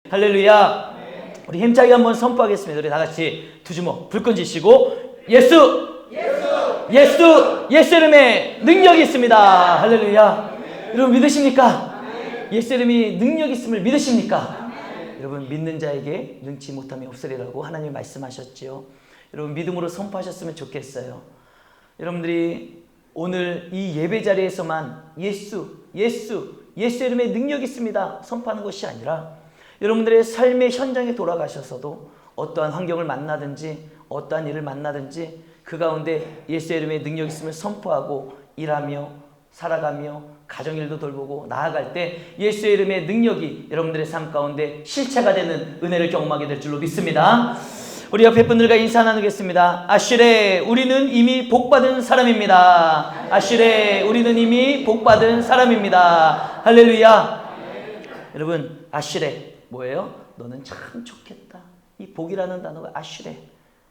할렐루야. 우리 힘차게 한번 선포하겠습니다. 우리 다 같이 두 주먹 불끈 쥐시고 예수 예수 이름에 능력이 있습니다. 할렐루야. 여러분 믿으십니까? 예수 이름이 능력이 있음을 믿으십니까? 여러분 믿는 자에게 능치 못함이 없으리라고 하나님이 말씀하셨지요. 여러분 믿음으로 선포하셨으면 좋겠어요. 여러분들이 오늘 이 예배 자리에서만 예수 이름에 능력이 있습니다 선포하는 것이 아니라 여러분들의 삶의 현장에 돌아가셔서도 어떠한 환경을 만나든지 어떠한 일을 만나든지 그 가운데 예수 이름의 능력이 있음을 선포하고 일하며 살아가며 가정일도 돌보고 나아갈 때 예수의 이름의 능력이 여러분들의 삶 가운데 실체가 되는 은혜를 경험하게 될 줄로 믿습니다. 우리 옆에 분들과 인사 나누겠습니다. 아시레 우리는 이미 복받은 사람입니다. 아시레 우리는 이미 복받은 사람입니다. 할렐루야. 여러분 아시레 뭐예요? 너는 참 좋겠다. 이 복이라는 단어가 아시레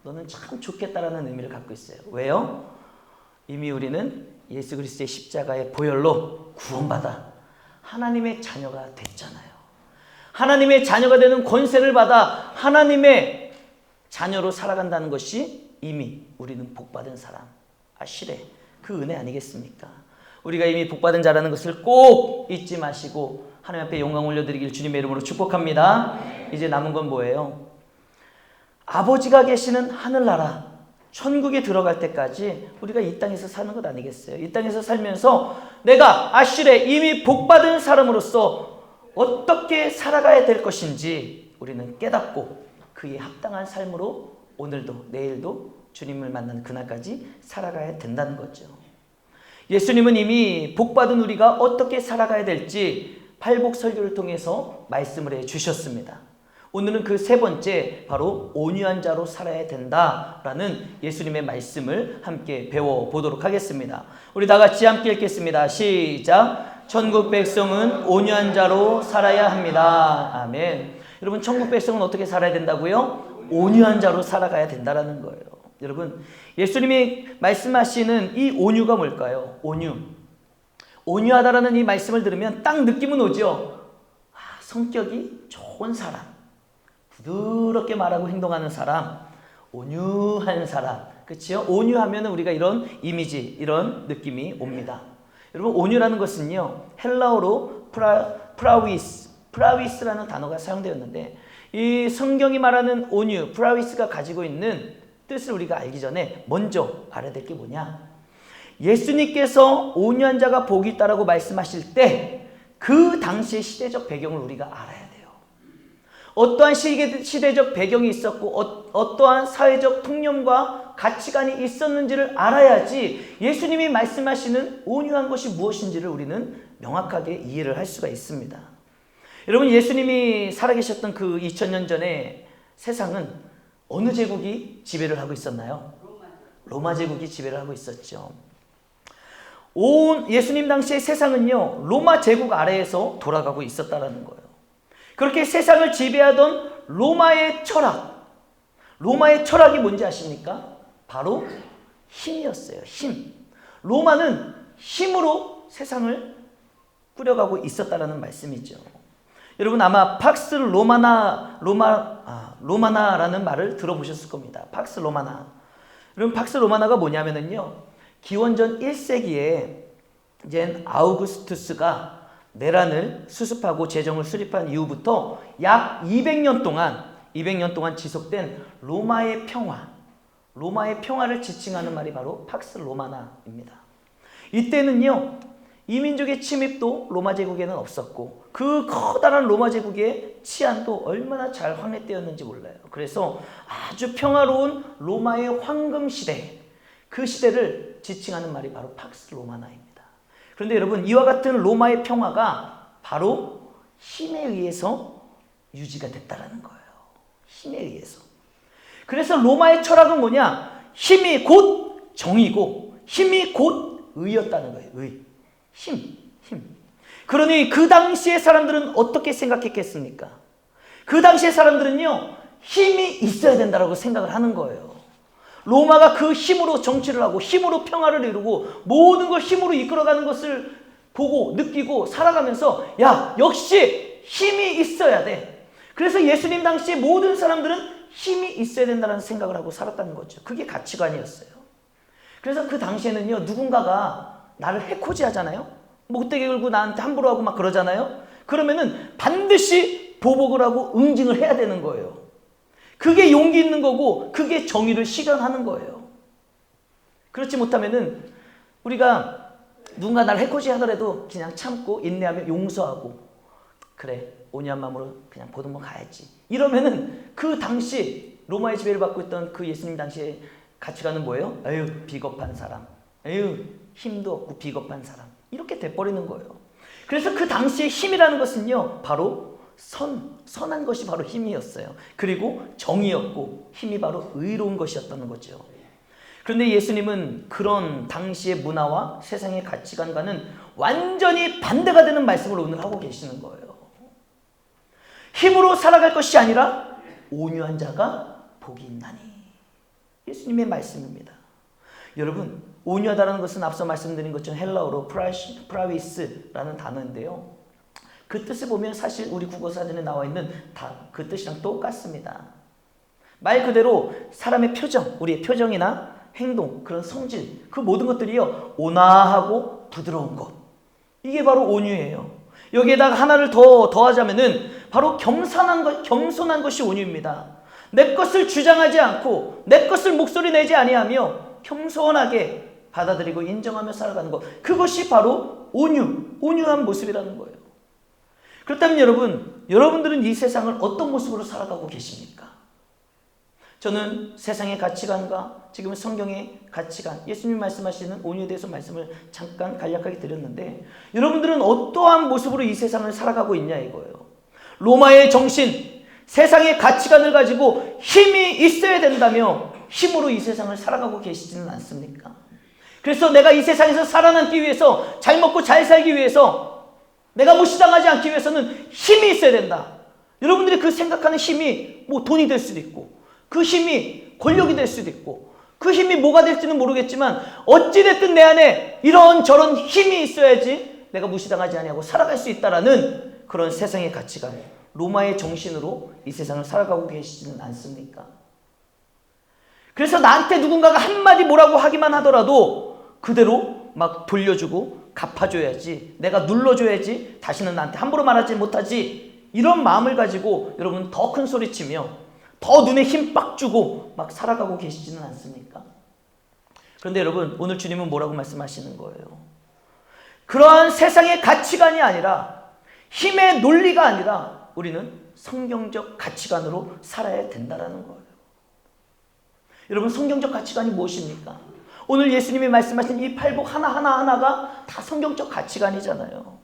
너는 참 좋겠다라는 의미를 갖고 있어요. 왜요? 이미 우리는 예수 그리스도의 십자가의 보혈로 구원받아 하나님의 자녀가 됐잖아요. 하나님의 자녀가 되는 권세를 받아 하나님의 자녀로 살아간다는 것이 이미 우리는 복받은 사람 아시레 그 은혜 아니겠습니까? 우리가 이미 복받은 자라는 것을 꼭 잊지 마시고 하나님 앞에 영광 올려드리길 주님의 이름으로 축복합니다. 이제 남은 건 뭐예요? 아버지가 계시는 하늘나라 천국에 들어갈 때까지 우리가 이 땅에서 사는 것 아니겠어요? 이 땅에서 살면서 내가 아시레 이미 복받은 사람으로서 어떻게 살아가야 될 것인지 우리는 깨닫고 그에 합당한 삶으로 오늘도 내일도 주님을 만나는 그날까지 살아가야 된다는 거죠. 예수님은 이미 복받은 우리가 어떻게 살아가야 될지 팔복설교를 통해서 말씀을 해주셨습니다. 오늘은 그 세 번째 바로 온유한 자로 살아야 된다라는 예수님의 말씀을 함께 배워보도록 하겠습니다. 우리 다 같이 함께 읽겠습니다. 시작. 천국 백성은 온유한 자로 살아야 합니다. 아멘. 여러분 천국 백성은 어떻게 살아야 된다고요? 온유한 자로 살아가야 된다는 거예요. 여러분 예수님이 말씀하시는 이 온유가 뭘까요? 온유하다라는 이 말씀을 들으면 딱 느낌은 오죠. 성격이 좋은 사람, 부드럽게 말하고 행동하는 사람, 온유한 사람, 그렇죠? 온유하면 우리가 이런 이미지, 이런 느낌이 옵니다. 여러분 온유라는 것은요 헬라어로 프라위스라는 단어가 사용되었는데 이 성경이 말하는 온유, 프라위스가 가지고 있는 뜻을 우리가 알기 전에 먼저 알아야 될 게 뭐냐? 예수님께서 온유한 자가 복이 있다라고 말씀하실 때 그 당시의 시대적 배경을 우리가 알아야 돼요. 어떠한 시대적 배경이 있었고 어떠한 사회적 통념과 가치관이 있었는지를 알아야지 예수님이 말씀하시는 온유한 것이 무엇인지를 우리는 명확하게 이해를 할 수가 있습니다. 여러분 예수님이 살아계셨던 그 2000년 전에 세상은 어느 제국이 지배를 하고 있었나요? 로마 제국이 지배를 하고 있었죠. 예수님 당시의 세상은요 로마 제국 아래에서 돌아가고 있었다는 거예요. 그렇게 세상을 지배하던 로마의 철학이 뭔지 아십니까? 바로 힘이었어요. 힘. 로마는 힘으로 세상을 꾸려가고 있었다는 말씀이죠. 여러분 아마 팍스 로마나라는 말을 들어보셨을 겁니다. 팍스 로마나. 여러분 팍스 로마나가 뭐냐면요. 기원전 1세기에 이제 아우구스투스가 내란을 수습하고 재정을 수립한 이후부터 약 200년 동안 지속된 로마의 평화를 지칭하는 말이 바로 팍스 로마나입니다. 이때는요. 이민족의 침입도 로마 제국에는 없었고 그 커다란 로마 제국의 치안도 얼마나 잘 확립되었는지 몰라요. 그래서 아주 평화로운 로마의 황금 시대, 그 시대를 지칭하는 말이 바로 팍스 로마나입니다. 그런데 여러분 이와 같은 로마의 평화가 바로 힘에 의해서 유지가 됐다는 거예요. 힘에 의해서. 그래서 로마의 철학은 뭐냐? 힘이 곧 정의고 힘이 곧 의였다는 거예요. 힘. 그러니 그 당시의 사람들은 어떻게 생각했겠습니까? 그 당시의 사람들은요 힘이 있어야 된다고 생각을 하는 거예요. 로마가 그 힘으로 정치를 하고 힘으로 평화를 이루고 모든 걸 힘으로 이끌어가는 것을 보고 느끼고 살아가면서 야 역시 힘이 있어야 돼. 그래서 예수님 당시에 모든 사람들은 힘이 있어야 된다는 생각을 하고 살았다는 거죠. 그게 가치관이었어요. 그래서 그 당시에는요, 누군가가 나를 해코지 하잖아요. 목대기 걸고 나한테 함부로 하고 막 그러잖아요. 그러면은 반드시 보복을 하고 응징을 해야 되는 거예요. 그게 용기 있는 거고, 그게 정의를 실현하는 거예요. 그렇지 못하면은 우리가 누군가 나를 해코지 하더라도 그냥 참고 인내하며 용서하고, 그래 온유한 마음으로 그냥 보던 거 가야지, 이러면은 그 당시 로마의 지배를 받고 있던 그 예수님 당시의 가치관은 뭐예요? 에휴 비겁한 사람, 에휴 힘도 없고 비겁한 사람, 이렇게 돼버리는 거예요. 그래서 그 당시의 힘이라는 것은요, 바로 선한 것이 바로 힘이었어요. 그리고 정의였고, 힘이 바로 의로운 것이었다는 거죠. 그런데 예수님은 그런 당시의 문화와 세상의 가치관과는 완전히 반대가 되는 말씀을 오늘 하고 계시는 거예요. 힘으로 살아갈 것이 아니라 온유한 자가 복이 있나니. 예수님의 말씀입니다. 여러분, 온유하다는 것은 앞서 말씀드린 것처럼 헬라어로 프라위스라는 단어인데요. 그 뜻을 보면 사실 우리 국어사전에 나와 있는 다 그 뜻이랑 똑같습니다. 말 그대로 사람의 표정, 우리의 표정이나 행동, 그런 성질, 그 모든 것들이요, 온화하고 부드러운 것, 이게 바로 온유예요. 여기에다가 하나를 더 더하자면은 바로 겸손한 것이 온유입니다. 내 것을 주장하지 않고 내 것을 목소리 내지 아니하며 겸손하게 받아들이고 인정하며 살아가는 것, 그것이 바로 온유한 모습이라는 거예요. 그렇다면 여러분들은 이 세상을 어떤 모습으로 살아가고 계십니까? 저는 세상의 가치관과 지금 성경의 가치관, 예수님 말씀하시는 온유에 대해서 말씀을 잠깐 간략하게 드렸는데, 여러분들은 어떠한 모습으로 이 세상을 살아가고 있냐 이거예요. 로마의 정신, 세상의 가치관을 가지고 힘이 있어야 된다며 힘으로 이 세상을 살아가고 계시지는 않습니까? 그래서 내가 이 세상에서 살아남기 위해서, 잘 먹고 잘 살기 위해서, 내가 무시당하지 않기 위해서는 힘이 있어야 된다. 여러분들이 그 생각하는 힘이 뭐 돈이 될 수도 있고, 그 힘이 권력이 될 수도 있고, 그 힘이 뭐가 될지는 모르겠지만 어찌됐든 내 안에 이런저런 힘이 있어야지 내가 무시당하지 아니하고 살아갈 수 있다라는 그런 세상의 가치관, 로마의 정신으로 이 세상을 살아가고 계시지는 않습니까? 그래서 나한테 누군가가 한마디 뭐라고 하기만 하더라도 그대로 막 돌려주고 갚아줘야지, 내가 눌러줘야지 다시는 나한테 함부로 말하지 못하지, 이런 마음을 가지고 여러분 더 큰 소리치며 더 눈에 힘 빡 주고 막 살아가고 계시지는 않습니까? 그런데 여러분, 오늘 주님은 뭐라고 말씀하시는 거예요? 그러한 세상의 가치관이 아니라, 힘의 논리가 아니라 우리는 성경적 가치관으로 살아야 된다는 거예요. 여러분, 성경적 가치관이 무엇입니까? 오늘 예수님이 말씀하신 이 팔복 하나하나가 다 성경적 가치관이잖아요.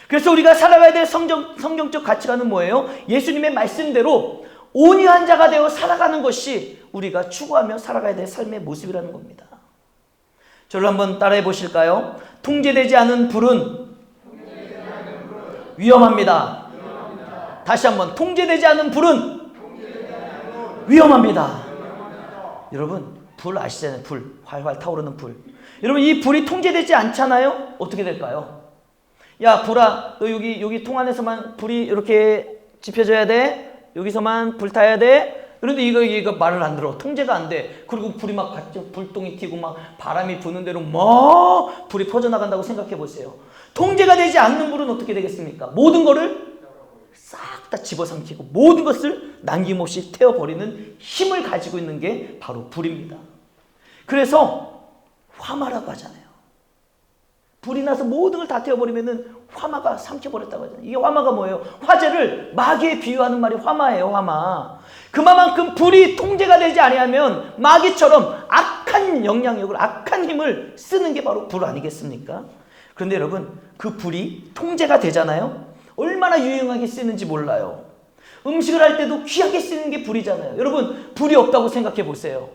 그래서 우리가 살아가야 될 성경적 가치관은 뭐예요? 예수님의 말씀대로 온유한 자가 되어 살아가는 것이 우리가 추구하며 살아가야 될 삶의 모습이라는 겁니다. 저를 한번 따라해 보실까요? 통제되지 않은 불은 위험합니다. 다시 한번, 통제되지 않은 불은 위험합니다. 여러분, 불 아시잖아요. 불, 활활 타오르는 불. 여러분, 이 불이 통제되지 않잖아요? 어떻게 될까요? 야, 불아, 너 여기 통 안에서만 불이 이렇게 지펴져야 돼. 여기서만 불 타야 돼. 그런데 이거 말을 안 들어. 통제가 안 돼. 그리고 불이 막 같이 불똥이 튀고 막 바람이 부는 대로 막 불이 퍼져나간다고 생각해 보세요. 통제가 되지 않는 불은 어떻게 되겠습니까? 모든 거를 싹 다 집어삼키고 모든 것을 남김없이 태워버리는 힘을 가지고 있는 게 바로 불입니다. 그래서 화마라고 하잖아요. 불이 나서 모든 걸 다 태워버리면은 화마가 삼켜버렸다고 하잖아요. 이게 화마가 뭐예요? 화재를 마귀에 비유하는 말이 화마예요, 화마. 그만큼 불이 통제가 되지 아니하면 마귀처럼 악한 영향력을, 악한 힘을 쓰는 게 바로 불 아니겠습니까? 그런데 여러분, 그 불이 통제가 되잖아요. 얼마나 유용하게 쓰는지 몰라요. 음식을 할 때도 귀하게 쓰는 게 불이잖아요. 여러분, 불이 없다고 생각해 보세요.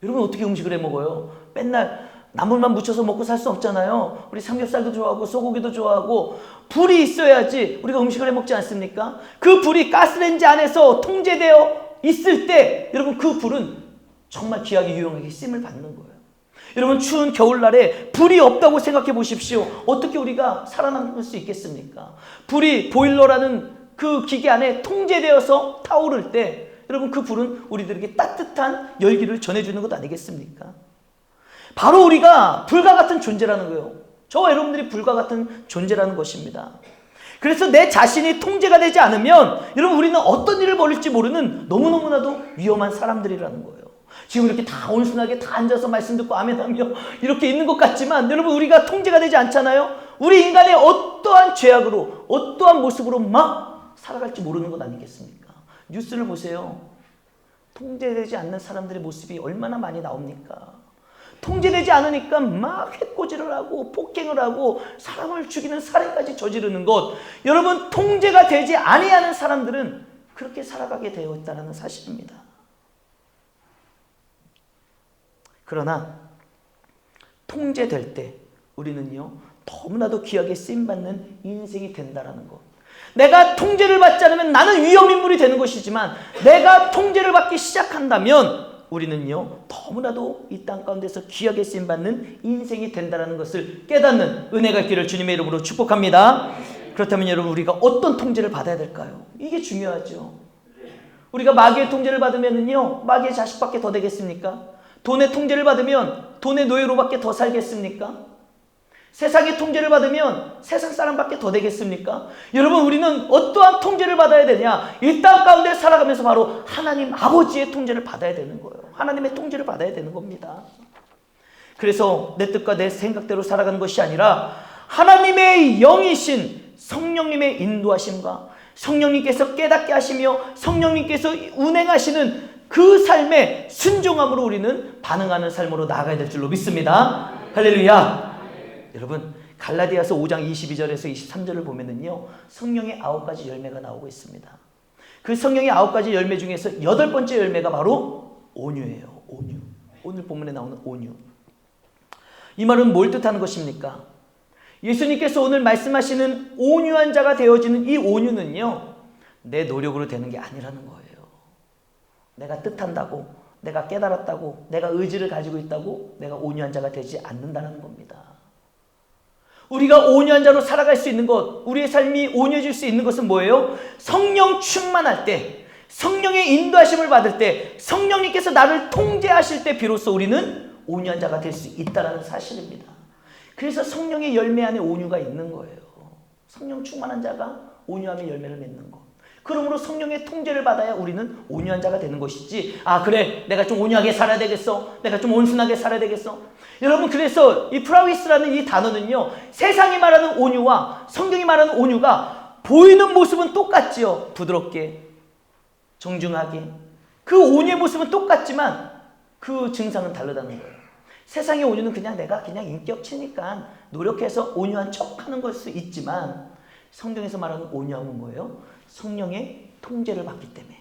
여러분, 어떻게 음식을 해 먹어요? 맨날 나물만 묻혀서 먹고 살 수 없잖아요. 우리 삼겹살도 좋아하고 소고기도 좋아하고 불이 있어야지 우리가 음식을 해 먹지 않습니까? 그 불이 가스레인지 안에서 통제되어 있을 때 여러분, 그 불은 정말 귀하게 유용하게 쓰임을 받는 거예요. 여러분, 추운 겨울날에 불이 없다고 생각해 보십시오. 어떻게 우리가 살아남을 수 있겠습니까? 불이, 보일러라는 그 기계 안에 통제되어서 타오를 때 여러분 그 불은 우리들에게 따뜻한 열기를 전해주는 것 아니겠습니까? 바로 우리가 불과 같은 존재라는 거예요. 저와 여러분들이 불과 같은 존재라는 것입니다. 그래서 내 자신이 통제가 되지 않으면 여러분 우리는 어떤 일을 벌일지 모르는 너무너무나도 위험한 사람들이라는 거예요. 지금 이렇게 다 온순하게 다 앉아서 말씀 듣고 아멘하며 이렇게 있는 것 같지만 여러분 우리가 통제가 되지 않잖아요. 우리 인간의 어떠한 죄악으로 어떠한 모습으로 막 살아갈지 모르는 것 아니겠습니까? 뉴스를 보세요. 통제되지 않는 사람들의 모습이 얼마나 많이 나옵니까? 통제되지 않으니까 막 해코지를 하고 폭행을 하고 사람을 죽이는 살해까지 저지르는 것. 여러분 통제가 되지 아니하는 사람들은 그렇게 살아가게 되어 있다는 사실입니다. 그러나 통제될 때 우리는요 너무나도 귀하게 쓰임받는 인생이 된다는 것. 내가 통제를 받지 않으면 나는 위험인물이 되는 것이지만 내가 통제를 받기 시작한다면 우리는요 너무나도 이 땅 가운데서 귀하게 쓰임받는 인생이 된다는 것을 깨닫는 은혜가 있기를 주님의 이름으로 축복합니다. 그렇다면 여러분 우리가 어떤 통제를 받아야 될까요? 이게 중요하죠. 우리가 마귀의 통제를 받으면요 마귀의 자식밖에 더 되겠습니까? 돈의 통제를 받으면 돈의 노예로밖에 더 살겠습니까? 세상의 통제를 받으면 세상 사람밖에 더 되겠습니까? 여러분 우리는 어떠한 통제를 받아야 되냐? 이 땅 가운데 살아가면서 바로 하나님 아버지의 통제를 받아야 되는 거예요. 하나님의 통제를 받아야 되는 겁니다. 그래서 내 뜻과 내 생각대로 살아가는 것이 아니라 하나님의 영이신 성령님의 인도하심과 성령님께서 깨닫게 하시며 성령님께서 운행하시는 그 삶에 순종함으로 우리는 반응하는 삶으로 나아가야 될 줄로 믿습니다. 할렐루야. 여러분 갈라디아서 5장 22절에서 23절을 보면은요 성령의 9가지 열매가 나오고 있습니다. 그 성령의 9가지 열매 중에서 8번째 열매가 바로 온유예요. 온유. 오늘 본문에 나오는 온유. 이 말은 뭘 뜻하는 것입니까? 예수님께서 오늘 말씀하시는 온유한 자가 되어지는 이 온유는요 내 노력으로 되는 게 아니라는 거예요. 내가 뜻한다고, 내가 깨달았다고, 내가 의지를 가지고 있다고 내가 온유한 자가 되지 않는다는 겁니다. 우리가 온유한 자로 살아갈 수 있는 것, 우리의 삶이 온유해질 수 있는 것은 뭐예요? 성령 충만할 때, 성령의 인도하심을 받을 때, 성령님께서 나를 통제하실 때 비로소 우리는 온유한 자가 될 수 있다는 사실입니다. 그래서 성령의 열매 안에 온유가 있는 거예요. 성령 충만한 자가 온유함의 열매를 맺는 것. 그러므로 성령의 통제를 받아야 우리는 온유한 자가 되는 것이지, 아 그래 내가 좀 온유하게 살아야 되겠어, 내가 좀 온순하게 살아야 되겠어. 여러분 그래서 이 프라위스라는 이 단어는요 세상이 말하는 온유와 성경이 말하는 온유가 보이는 모습은 똑같지요. 부드럽게 정중하게 그 온유의 모습은 똑같지만 그 증상은 다르다는 거예요. 세상의 온유는 그냥 내가 그냥 인격체니까 노력해서 온유한 척하는 걸 수 있지만 성경에서 말하는 온유함은 뭐예요? 성령의 통제를 받기 때문에,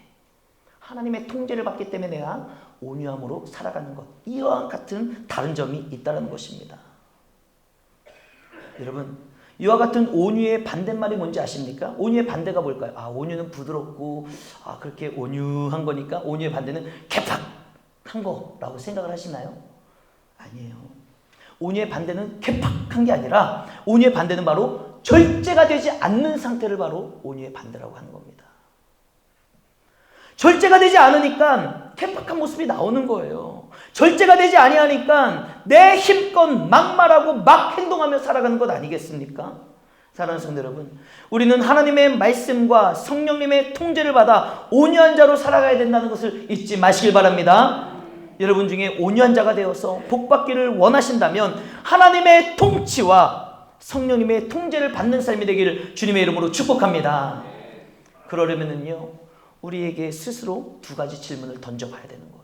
하나님의 통제를 받기 때문에 내가 온유함으로 살아가는 것, 이와 같은 다른 점이 있다는 것입니다. 여러분 이와 같은 온유의 반대말이 뭔지 아십니까? 온유의 반대가 뭘까요? 아 온유는 부드럽고 그렇게 온유한 거니까 온유의 반대는 개팍한 거라고 생각을 하시나요? 아니에요. 온유의 반대는 개팍한 게 아니라 온유의 반대는 바로 절제가 되지 않는 상태를 바로 온유의 반대라고 하는 겁니다. 절제가 되지 않으니까 개팍한 모습이 나오는 거예요. 절제가 되지 아니하니까 내 힘껏 막말하고 막 행동하며 살아가는 것 아니겠습니까? 사랑하는 성도 여러분, 우리는 하나님의 말씀과 성령님의 통제를 받아 온유한 자로 살아가야 된다는 것을 잊지 마시길 바랍니다. 여러분 중에 온유한 자가 되어서 복받기를 원하신다면 하나님의 통치와 성령님의 통제를 받는 삶이 되기를 주님의 이름으로 축복합니다. 그러려면요 우리에게 스스로 두 가지 질문을 던져봐야 되는 거예요.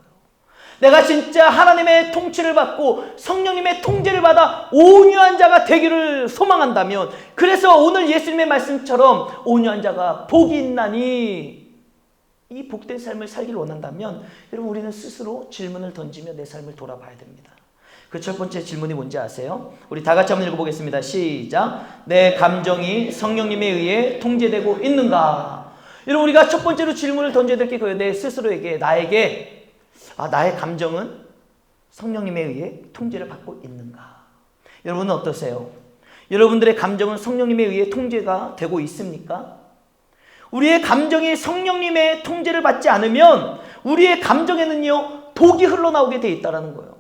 내가 진짜 하나님의 통치를 받고 성령님의 통제를 받아 온유한 자가 되기를 소망한다면, 그래서 오늘 예수님의 말씀처럼 온유한 자가 복이 있나니 이 복된 삶을 살기를 원한다면 여러분 우리는 스스로 질문을 던지며 내 삶을 돌아봐야 됩니다. 그 첫 번째 질문이 뭔지 아세요? 우리 다 같이 한번 읽어보겠습니다. 시작. 내 감정이 성령님에 의해 통제되고 있는가? 여러분 우리가 첫 번째로 질문을 던져야 될 게 그거예요. 내 스스로에게, 나에게 나의 감정은 성령님에 의해 통제를 받고 있는가? 여러분은 어떠세요? 여러분들의 감정은 성령님에 의해 통제가 되고 있습니까? 우리의 감정이 성령님의 통제를 받지 않으면 우리의 감정에는요, 독이 흘러나오게 돼 있다는 거예요.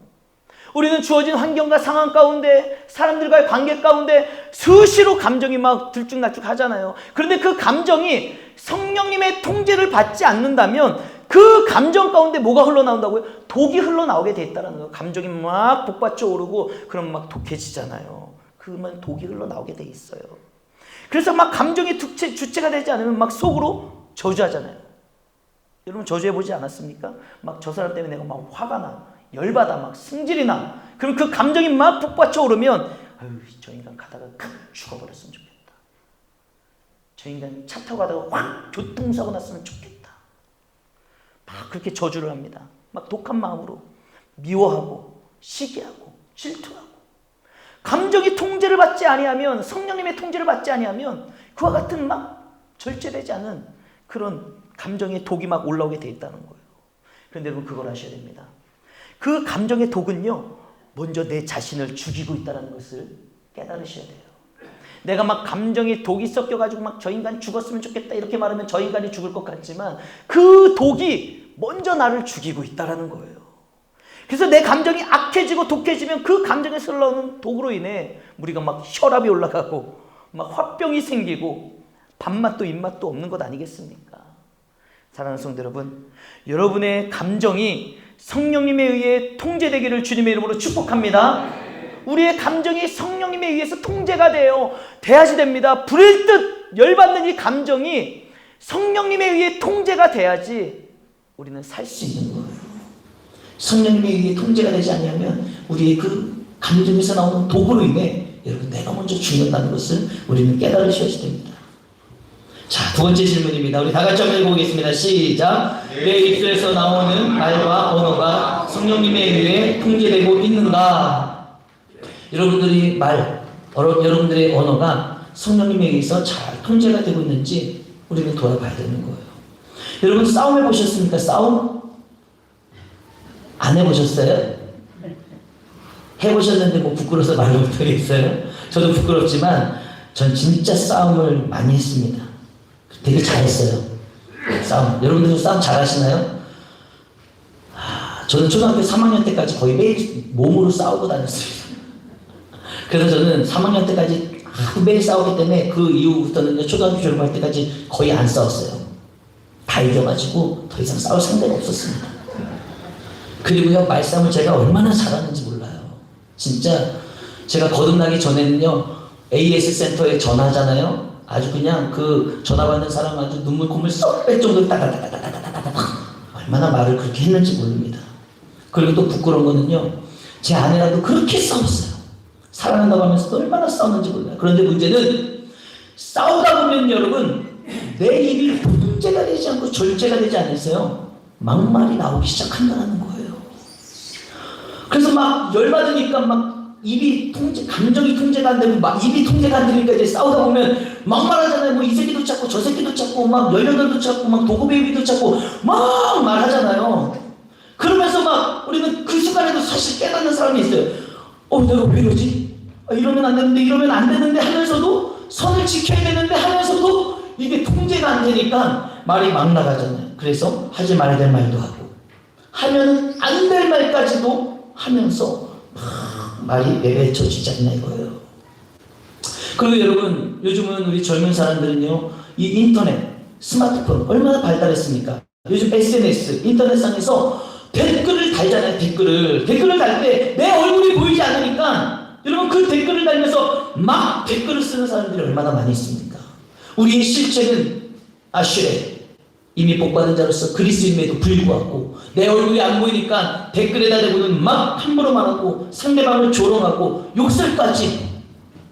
우리는 주어진 환경과 상황 가운데, 사람들과의 관계 가운데 수시로 감정이 막 들쭉날쭉 하잖아요. 그런데 그 감정이 성령님의 통제를 받지 않는다면 그 감정 가운데 뭐가 흘러나온다고요? 독이 흘러나오게 돼 있다는 거예요. 감정이 막 복받쳐 오르고 그럼 막 독해지잖아요. 그러면 독이 흘러나오게 돼 있어요. 그래서 막 감정이 주체가 되지 않으면 막 속으로 저주하잖아요. 여러분 저주해보지 않았습니까? 막 저 사람 때문에 내가 막 화가 나, 열받아, 막 승질이 나. 그럼 그 감정이 막 북받쳐 오르면 아유, 저 인간 가다가 죽어버렸으면 좋겠다. 저 인간 차 타고 가다가 확 교통사고 났으면 좋겠다. 막 그렇게 저주를 합니다. 막 독한 마음으로 미워하고 시기하고 질투하고. 감정이 통제를 받지 아니하면, 성령님의 통제를 받지 아니하면 그와 같은 막 절제되지 않은 그런 감정의 독이 막 올라오게 돼 있다는 거예요. 그런데 여러분 그걸 아셔야 됩니다. 그 감정의 독은요, 먼저 내 자신을 죽이고 있다는 것을 깨달으셔야 돼요. 내가 막 감정이 독이 섞여가지고 막 저 인간이 죽었으면 좋겠다 이렇게 말하면 저 인간이 죽을 것 같지만 그 독이 먼저 나를 죽이고 있다는 거예요. 그래서 내 감정이 악해지고 독해지면 그 감정에서 흘러오는 독으로 인해 우리가 막 혈압이 올라가고 막 화병이 생기고 밥맛도 입맛도 없는 것 아니겠습니까? 사랑하는 성도 여러분, 여러분의 감정이 성령님에 의해 통제되기를 주님의 이름으로 축복합니다. 우리의 감정이 성령님에 의해서 통제가 돼야지 됩니다. 불일 듯 열받는 이 감정이 성령님에 의해 통제가 돼야지 우리는 살 수 있는 거예요. 성령님에 의해 통제가 되지 않으면 우리의 그 감정에서 나오는 독으로 인해 여러분 내가 먼저 죽는다는 것을 우리는 깨달으셔야 됩니다. 자, 두 번째 질문입니다. 우리 다 같이 한번 읽어보겠습니다. 시작. 내 입술에서 나오는 말과 언어가 성령님에 의해 통제되고 있는가? 여러분들의 여러분들의 언어가 성령님에 의해서 잘 통제가 되고 있는지 우리는 돌아봐야 되는 거예요. 여러분 싸움 해보셨습니까? 싸움? 안 해보셨어요? 해보셨는데 뭐 부끄러워서 말을 못하겠어요? 저도 부끄럽지만 전 진짜 싸움을 많이 했습니다. 되게 잘했어요. 싸움. 여러분들도 싸움 잘하시나요? 저는 초등학교 3학년 때까지 거의 매일 몸으로 싸우고 다녔습니다. 그래서 저는 3학년 때까지 매일 싸우기 때문에 그 이후부터는 초등학교 졸업할 때까지 거의 안 싸웠어요. 다 이겨가지고 더 이상 싸울 상대가 없었습니다. 그리고요, 말싸움을 제가 얼마나 잘하는지 몰라요. 진짜 제가 거듭나기 전에는요, AS 센터에 전화하잖아요. 아주 그냥 그 전화 받는 사람 아주 눈물 콧물 쏙 뺄 정도로 따다다다다다다다다 얼마나 말을 그렇게 했는지 모릅니다. 그리고 또 부끄러운 거는요, 제 아내랑도 그렇게 싸웠어요. 사랑한다고 하면서도 얼마나 싸웠는지 몰라요. 그런데 문제는 싸우다 보면 여러분 내 입이 통제가 되지 않고 절제가 되지 않으세요. 막말이 나오기 시작한다는 거예요. 그래서 막 열받으니까 막 입이 감정이 통제가 안 되고 막 입이 통제가 안 되니까 이제 싸우다 보면 막말하잖아요. 뭐 이 새끼도 찾고 저 새끼도 찾고 막 18도 찾고 막 도구베이비도 찾고 막 말하잖아요. 그러면서 막 우리는 그 순간에도 사실 깨닫는 사람이 있어요. 내가 왜 이러지? 이러면 안 되는데 이러면 안 되는데 하면서도 선을 지켜야 되는데 하면서도 이게 통제가 안 되니까 말이 막 나가잖아요. 그래서 하지 말아야 될 말도 하고 하면 안 될 말까지도 하면서 말이 내뱉어지지 않나 이거예요. 그리고 여러분 요즘은 우리 젊은 사람들은요 이 인터넷, 스마트폰 얼마나 발달했습니까? 요즘 SNS, 인터넷상에서 댓글을 달잖아요. 댓글을 달 때 내 얼굴이 보이지 않으니까 여러분 그 댓글을 달면서 막 댓글을 쓰는 사람들이 얼마나 많이 있습니까? 우리의 실체는 아슈레 이미 복받은 자로서 그리스도임에도 불구하고 내 얼굴이 안 보이니까 댓글에다 대고는 막 함부로 말하고 상대방을 조롱하고 욕설까지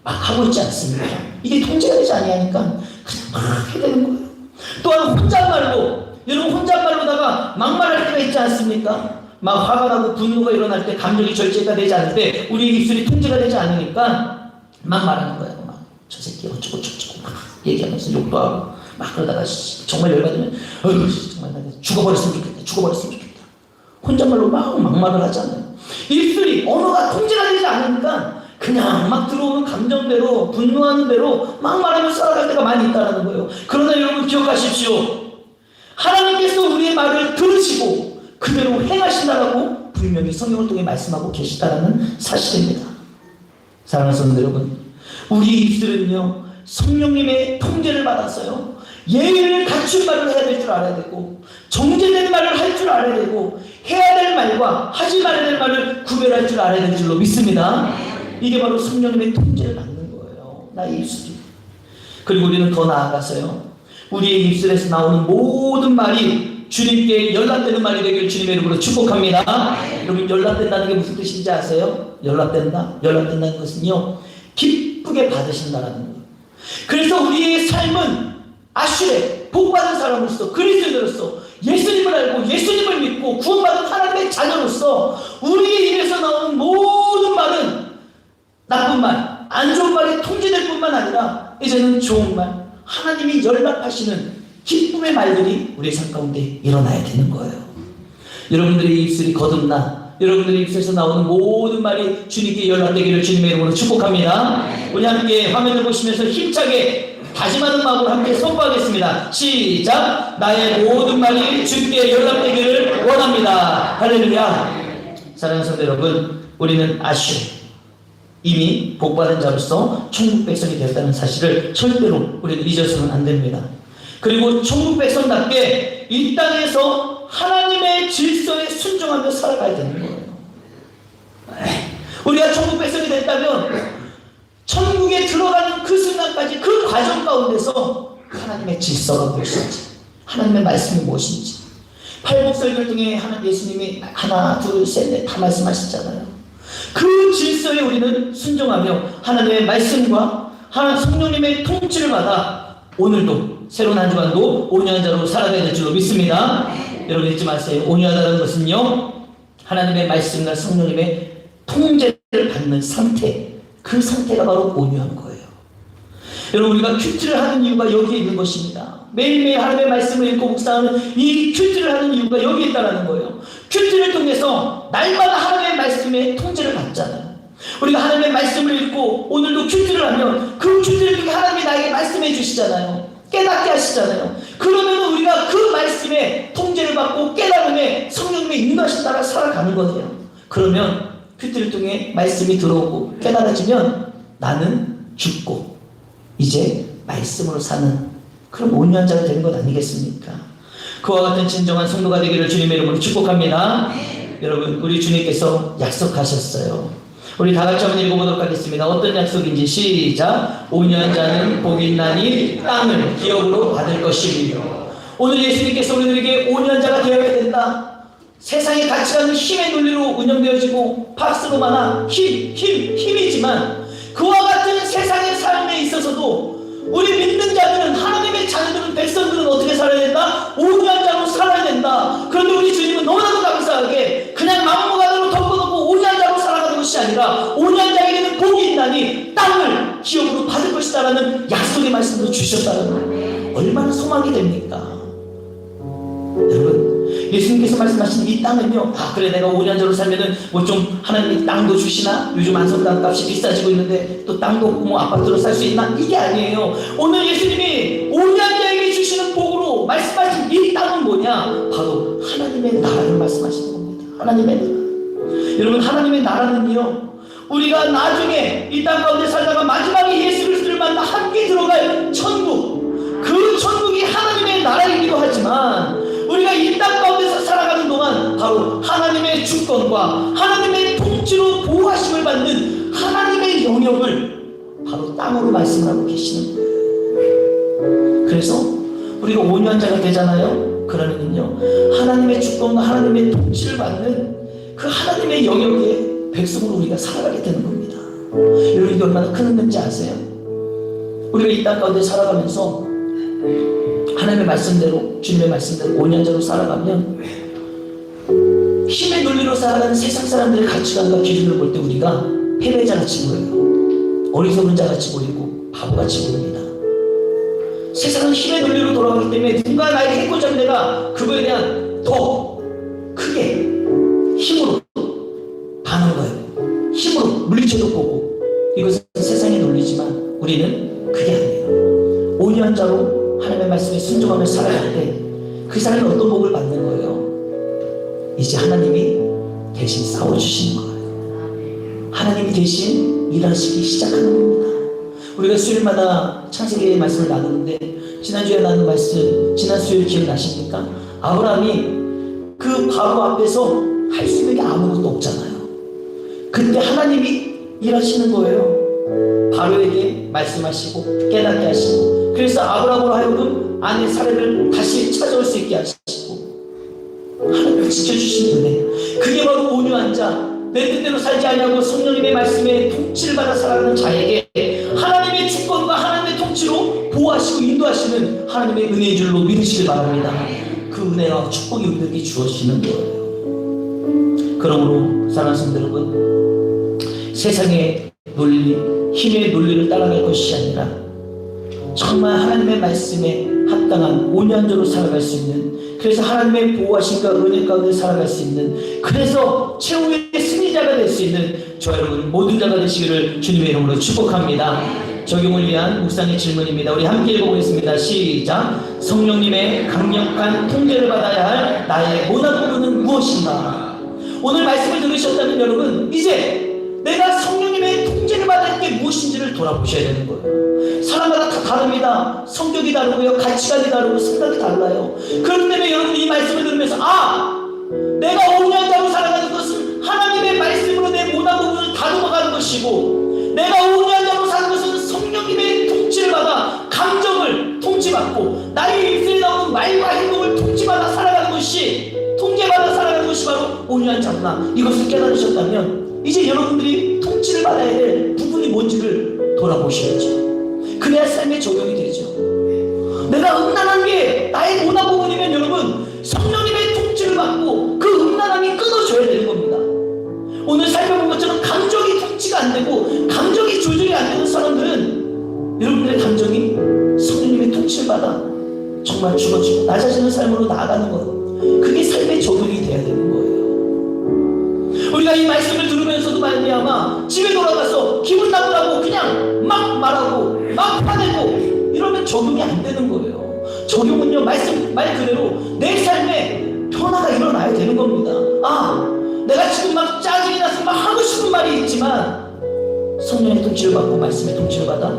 막 하고 있지 않습니까? 이게 통제가 되지 아니하니까 그냥 막 하게 되는 거예요. 또한 혼잣말로 여러분 혼잣말로다가 막말할 때가 있지 않습니까? 막 화가 나고 분노가 일어날 때 감정이 절제가 되지 않을 때 우리의 입술이 통제가 되지 않으니까 막 말하는 거예요. 막 저 새끼 어쩌고 저쩌고 막 얘기하면서 욕도 하고 막 그러다가 정말 열받으면 정말 나 죽어버렸으면 좋겠다. 혼잣말로 막 막말을 하잖아요. 입술이 언어가 통제가 되지 않으니까 그냥 막 들어오는 감정대로, 분노하는 대로 막 말하며 살아갈 때가 많이 있다는 거예요. 그러나 여러분 기억하십시오. 하나님께서 우리의 말을 들으시고 그대로 행하신다라고 분명히 성경을 통해 말씀하고 계시다는 사실입니다. 사랑하는 성도 여러분, 우리 입술은요 성령님의 통제를 받았어요. 예의를 갖춘 말을 해야 될 줄 알아야 되고, 정제된 말을 할 줄 알아야 되고, 해야 될 말과 하지 말아야 될 말을 구별할 줄 알아야 될 줄로 믿습니다. 이게 바로 성령님의 통제를 받는 거예요, 나의 입술이. 그리고 우리는 더 나아가서요, 우리의 입술에서 나오는 모든 말이 주님께 연락되는 말이 되길 주님의 이름으로 축복합니다. 여러분, 연락된다는 게 무슨 뜻인지 아세요? 연락된다는 것은요, 기쁘게 받으신다는 거예요. 그래서 우리의 삶은 아슈레, 복받은 사람으로서, 그리스도인으로서, 예수님을 알고 예수님을 믿고 구원받은 하나님의 자녀로서 우리의 입에서 나오는 모든 말은 나쁜 말, 안 좋은 말이 통제될 뿐만 아니라 이제는 좋은 말, 하나님이 연락하시는 기쁨의 말들이 우리의 삶 가운데 일어나야 되는 거예요. 여러분들의 입술이 거듭나 여러분들의 입술에서 나오는 모든 말이 주님께 연락되기를 주님의 이름으로 축복합니다. 우리 함께 화면을 보시면서 힘차게 다짐하는 마음으로 함께 선포하겠습니다. 시작! 나의 모든 말이 주님께 연락되기를 원합니다. 할렐루야. 사랑하는 성도 여러분, 우리는 이미 복받은 자로서 천국 백성이 되었다는 사실을 절대로 우리는 잊어서는 안 됩니다. 그리고 천국 백성답게 이 땅에서 하나님의 질서에 순종하며 살아가야 되는 거예요. 우리가 천국 백성이 됐다면 천국에 들어가는 그 순간까지 그 과정 가운데서 하나님의 질서가 무엇인지, 하나님의 말씀이 무엇인지, 팔복설교를 통해 예수님이 하나, 둘, 셋, 넷 다 말씀하시잖아요. 그 질서에 우리는 순종하며 하나님의 말씀과 성령님의 통치를 받아 오늘도 새로운 한 주간도 온유한 자로 살아가야 될 줄로 믿습니다. 여러분 잊지 마세요. 온유하다는 것은요, 하나님의 말씀과 성령님의 통제를 받는 상태, 그 상태가 바로 온유한 거예요. 여러분, 우리가 큐티를 하는 이유가 여기에 있는 것입니다. 매일매일 하나님의 말씀을 읽고 묵상하는 이 큐티를 하는 이유가 여기에 있다는 거예요. 큐티를 통해서 날마다 하나님의 말씀에 통제를 받잖아요. 우리가 하나님의 말씀을 읽고 오늘도 큐티를 하면 그 큐티를 통해 하나님이 나에게 말씀해 주시잖아요. 깨닫게 하시잖아요. 그러면 우리가 그 말씀에 통제를 받고 깨달음에 성령님의 인도하심 따라 살아가는 거예요. 그러면 큐티를 통해 말씀이 들어오고 깨달아지면 나는 죽고 이제 말씀으로 사는 그런 온유한 자가 되는 것 아니겠습니까? 그와 같은 진정한 성도가 되기를 주님의 이름으로 축복합니다. 여러분, 우리 주님께서 약속하셨어요. 우리 다 같이 한번 읽어보도록 하겠습니다. 어떤 약속인지 시작! 온유한 자는 복이 있나니 땅을 기업으로 받을 것이며. 오늘 예수님께서 우리들에게 온유한 자가 되어야 된다. 세상의 가치관은 힘의 논리로 운영되어지고 팍스로마나 힘이지만 그와 같은 세상의 삶에 있어서도 우리 믿는 자들은, 하나님의 자녀들은, 백성들은 어떻게 살아야 된다? 온유한 자로 살아야 된다. 그런데 우리 주님은 너무나도 감사하게 그냥 막무가내로 덮어놓고 온유한 자로 살아가는 것이 아니라 온유한 자에게는 복이 있나니 땅을 기업으로 받을 것이다라는 약속의 말씀도 주셨다는 거예요. 얼마나 소망이 됩니까? 여러분, 예수님께서 말씀하신 이 땅은요, 그래 내가 온유한 자로 살면은 뭐 좀 하나님이 땅도 주시나? 요즘 안성당 값이 비싸지고 있는데 또 땅도 없고 뭐 아파트로 살 수 있나? 이게 아니에요. 오늘 예수님이 온유한 자에게 주시는 복으로 말씀하신 이 땅은 뭐냐? 바로 하나님의 나라를 말씀하시는 겁니다. 하나님의 나라. 여러분, 하나님의 나라는요, 우리가 나중에 이 땅 가운데 살다가 마지막에 예수 그리스도를 만나 함께 들어갈 천국, 그 천국이 하나님의 나라이기도 하지만 우리가 이 땅 가운데서 살아가는 동안 바로 하나님의 주권과 하나님의 통치로 보호하심을 받는 하나님의 영역을 바로 땅으로 말씀을 하고 계시는 거예요. 그래서 우리가 온유한 자가 되잖아요. 그러면요, 하나님의 주권과 하나님의 통치를 받는 그 하나님의 영역에 백성으로 우리가 살아가게 되는 겁니다. 여러분, 이게 얼마나 큰 은혜인지 아세요? 우리가 이 땅 가운데 살아가면서 하나님의 말씀대로, 주님의 말씀대로 온유한 자로 살아가면 힘의 논리로 살아가는 세상 사람들의 가치관과 기준을 볼 때 우리가 패배자같이 보여요. 어리석은 자같이 보이고 바보같이 보입니다. 세상은 힘의 논리로 돌아가기 때문에 누가 나에게 해코지 하면 내가 그거에 대한 더 크게 힘으로 반응을 해요. 힘으로 물리쳐도 보고 이것은 세상의 논리지만 우리는 그게 아니에요. 온유한자로 하나님의 말씀에 순종하며 살아갈 때 그 사람이 어떤 복을 받는 거예요? 이제 하나님이 대신 싸워주시는 거예요. 하나님이 대신 일하시기 시작하는 겁니다. 우리가 수요일마다 창세기의 말씀을 나누는데 지난주에 나눈 말씀, 지난 수요일 기억나십니까? 아브라함이 그 바로 앞에서 할 수 있는 게 아무것도 없잖아요. 그때 하나님이 일하시는 거예요. 바로에게 말씀하시고 깨닫게 하시고, 그래서 아브라함으로 하여금 아내 사례를 다시 찾아올 수 있게 하시고 하나님을 지켜주신 은혜, 그게 바로 온유한 자, 내 뜻대로 살지 아니하고 성령님의 말씀에 통치를 받아 살아가는 자에게 하나님의 주권과 하나님의 통치로 보호하시고 인도하시는 하나님의 은혜인 줄로 믿으시길 바랍니다. 그 은혜와 축복이 우리에게 주어지는 거예요. 그러므로 사랑하는 성도 여러분, 세상의 논리, 힘의 논리를 따라갈 것이 아니라 정말 하나님의 말씀에 합당한 온유한 자로 살아갈 수 있는, 그래서 하나님의 보호하심과 은혜 가운데 살아갈 수 있는, 그래서 최후의 승리자가 될 수 있는 저와 여러분 모든 자가 되시기를 주님의 이름으로 축복합니다. 적용을 위한 묵상의 질문입니다. 우리 함께 읽어보겠습니다. 시작. 성령님의 강력한 통제를 받아야 할 나의 모난 부분은 무엇인가? 오늘 말씀을 들으셨다면 여러분, 이제 내가 성령님의 통제를 받을 게 무엇인지를 돌아보셔야 되는 거예요. 사람마다 다 다릅니다. 성격이 다르고요, 가치관이 다르고 생각이 달라요. 그렇기 때문에 여러분 이 말씀을 들으면서 내가 온유한 자로 살아가는 것은 하나님의 말씀으로 내 모난 부분을 다듬어가는 것이고, 내가 온유한 자로 사는 것은 성령님의 통치를 받아 감정을 통치받고 나의 일생에 나오는 말과 행동을 통치받아 살아가는 것이, 통제받아 살아가는 것이 바로 온유한 자구나. 이것을 깨달으셨다면 이제 여러분들이 통치를 받아야 될 부분이 뭔지를 돌아보셔야죠. 그래야 삶에 적용이 되죠. 내가 음란한 게 나의 모난 부분이면 여러분 성령님의 통치를 받고 그 음란함이 끊어져야 되는 겁니다. 오늘 살펴본 것처럼 감정이 통치가 안 되고 감정이 조절이 안 되는 사람들은 여러분들의 감정이 성령님의 통치를 받아 정말 죽어지고 나 자신의 삶으로 나아가는 것, 그게 삶의 적용이 돼야 되는 거예요. 우리가 이 말씀을 들으면서도 말미암아 집에 돌아가서 기분 나쁘다고 그냥 막 말하고 막 화내고 이러면 적용이 안 되는 거예요. 적용은요, 말씀 말 그대로 내 삶에 변화가 일어나야 되는 겁니다. 내가 지금 막 짜증이 나서 막 하고 싶은 말이 있지만 성령의 통치를 받고 말씀의 통치를 받아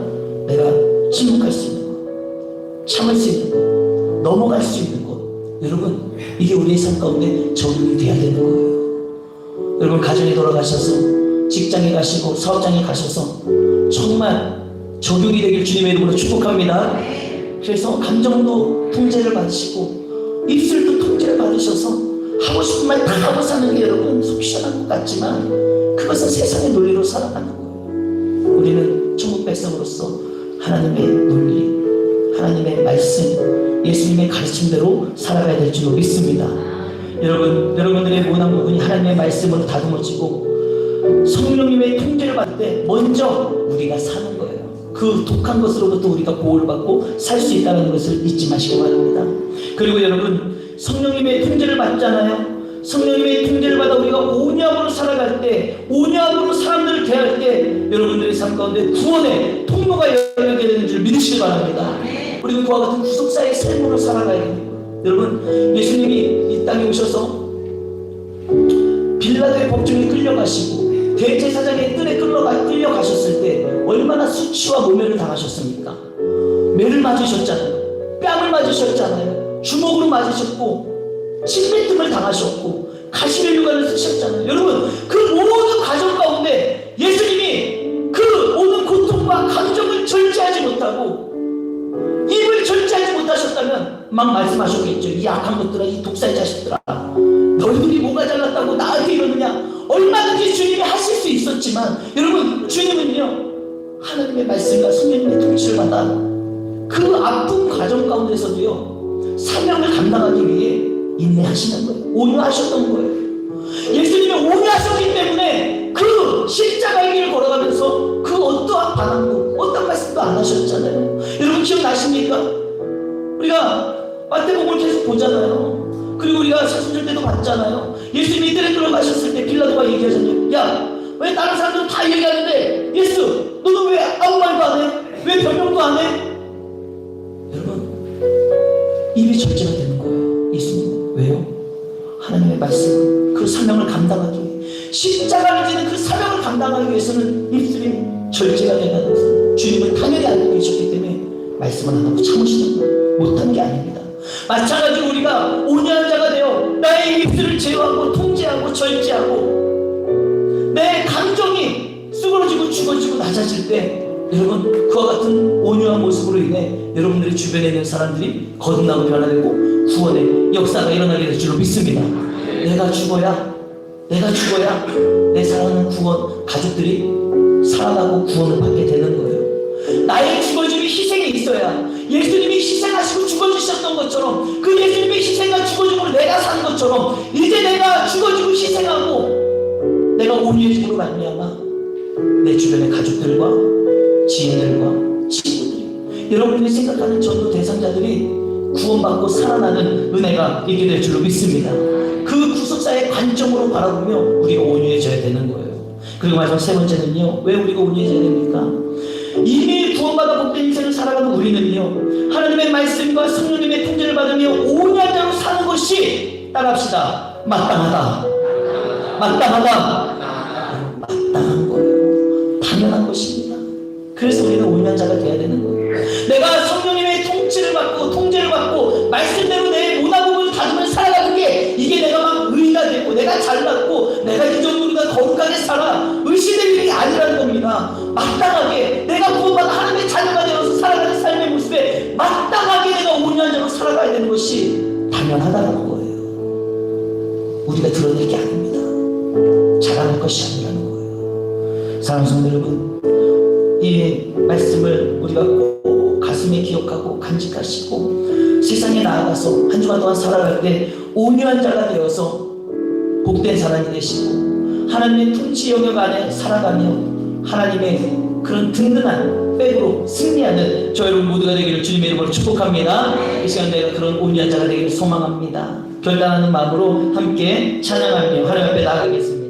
내가 침묵할 수 있는 것, 참을 수 있는 것, 넘어갈 수 있는 것, 여러분 이게 우리의 삶 가운데 적용이 돼야 되는 거예요. 여러분 가정에 돌아가셔서 직장에 가시고 사업장에 가셔서 정말 적용이 되길 주님의 이름으로 축복합니다. 그래서 감정도 통제를 받으시고 입술도 통제를 받으셔서 하고 싶은 말 다 하고 사는 게 여러분 속 시원한 것 같지만 그것은 세상의 논리로 살아가는 거예요. 우리는 천국 백성으로서 하나님의 논리, 하나님의 말씀, 예수님의 가르침대로 살아가야 될 줄 믿습니다. 여러분들의 모난 부분이 하나님의 말씀으로 다듬어지고 성령님의 통제를 받을 때 먼저 우리가 사는 거예요. 그 독한 것으로부터 우리가 보호를 받고 살 수 있다는 것을 잊지 마시기 바랍니다. 그리고 여러분 성령님의 통제를 받잖아요. 성령님의 통제를 받아 우리가 온유함으로 살아갈 때, 온유함으로 사람들을 대할 때 여러분들의 삶 가운데 구원의 통로가 열리게 되는 줄 믿으시기 바랍니다. 우리는 그와 같은 구속사의 삶으로 살아가야 됩니다. 여러분 예수님이 이 땅에 오셔서 빌라도의 법정에 끌려가시고 대제사장의 뜰에 끌려가셨을 때 얼마나 수치와 모멸을 당하셨습니까? 매를 맞으셨잖아요. 뺨을 맞으셨잖아요. 주먹으로 맞으셨고 침뱉음을 당하셨고 가시의 유관을 쓰셨잖아요. 여러분 그 모든 과정 가운데 예수님이 그 모든 고통과 감정을 절제하지 못하고 입을 절제하지 못하셨다면 막 말씀하셨겠죠. 이 악한 것들아, 이 독사의 자식들아, 너희들이 뭐가 잘났다고 나한테 이러느냐. 얼마든지 주님이 하실 수 있었지만 여러분 주님은요 하나님의 말씀과 성령님의 통치를 받아 그 아픈 과정 가운데서도요 사명을 감당하기 위해 인내하시는 거예요. 온유하셨던 거예요. 예수님이 온유하셨기 때문에 그 십자가의 길을 걸어가면서 그 어떠한 반항도 어떤 말씀도 안 하셨잖아요. 여러분 기억나십니까? 우리가 마태복음을 계속 보잖아요. 그리고 우리가 사순절 때도 봤잖아요. 예수님이 뜰에 들어가셨을 때 빌라도가 얘기하잖아요. 야, 왜 다른 사람들은 다 얘기하는데 예수 너는 왜 아무 말도 안 해? 왜 변명도 안 해? 여러분 입이 절제가 되는 거예요. 예수님 왜요? 하나님의 말씀 그 사명을 감당하기 위해 십자가를 지는 그 사명을 감당하기 위해서는 입술이 절제가 되는 것은 주님을 당연히 알고 계셨기 때문에 말씀을 안 하고 참으시는 못한 게 아닙니다. 마찬가지로 우리가 온유한 자가 되어 나의 입술을 제어하고 통제하고 절제하고 내 감정이 쓰그러지고 죽어지고 낮아질 때 여러분 그와 같은 온유한 모습으로 인해 여러분들의 주변에 있는 사람들이 거듭나고 변화되고 구원의 역사가 일어나게 될 줄로 믿습니다. 내가 죽어야 내 사랑하는 구원 가족들이 살아나고 구원을 받게 되는 거예요. 나의 죽어짐이 희생이 있어야 예수님이 희생하시고 죽어주셨던 것처럼 그 예수님의 희생과 죽어짐으로 내가 사는 것처럼 이제 내가 죽어지고 희생하고 내가 온유해짐으로 말미암아 내 주변의 가족들과 지인들과 친구들이 여러분들이 생각하는 전도 대상자들이 구원받고 살아나는 은혜가 있게 될 줄로 믿습니다. 그 구속사의 관점으로 바라보며 우리가 온유해져야 되는 거예요. 그리고 마지막 세 번째는요, 왜 우리가 온유해져야 됩니까? 이미 구원받아 복된 인생을 살아가는 우리는요, 하나님의 말씀과 성령님의 통제를 받으며 온유한 자로 사는 것이 따라합시다. 마땅한 거예요. 당연한 것입니다. 그래서 우리는 온유한 자가 되어야 되는 거예요. 내가 성령님의 통치를 받고 통제를 받고 말씀대로 내 모나복을 가지며 살아가는 게 이게 내가 막 의가 되고 내가 잘났고 내가 이전으로가 거룩하게 살아 의시될 일이 아니라는 겁니다. 마땅하게 내가 구원받아 하나님의 자녀가 되어서 살아가는 삶의 모습에 마땅하게 내가 온유한 자로 살아가야 되는 것이 당연하다는 거예요. 우리가 드러낼 게 아닙니다. 자랑할 것이 아니라는 거예요. 사랑하는 성도 여러분, 이 말씀을 우리가 꼭 가슴에 기억하고 간직하시고 세상에 나아가서 한 주간 동안 살아갈 때 온유한 자가 되어서 복된 사람이 되시고 하나님의 통치 영역 안에 살아가며 하나님의 그런 든든한 백으로 승리하는 저 여러분 모두가 되기를 주님의 이름으로 축복합니다. 이 시간 내가 그런 온유한 자가 되기를 소망합니다. 결단하는 마음으로 함께 찬양하며 하나님 앞에 나아가겠습니다.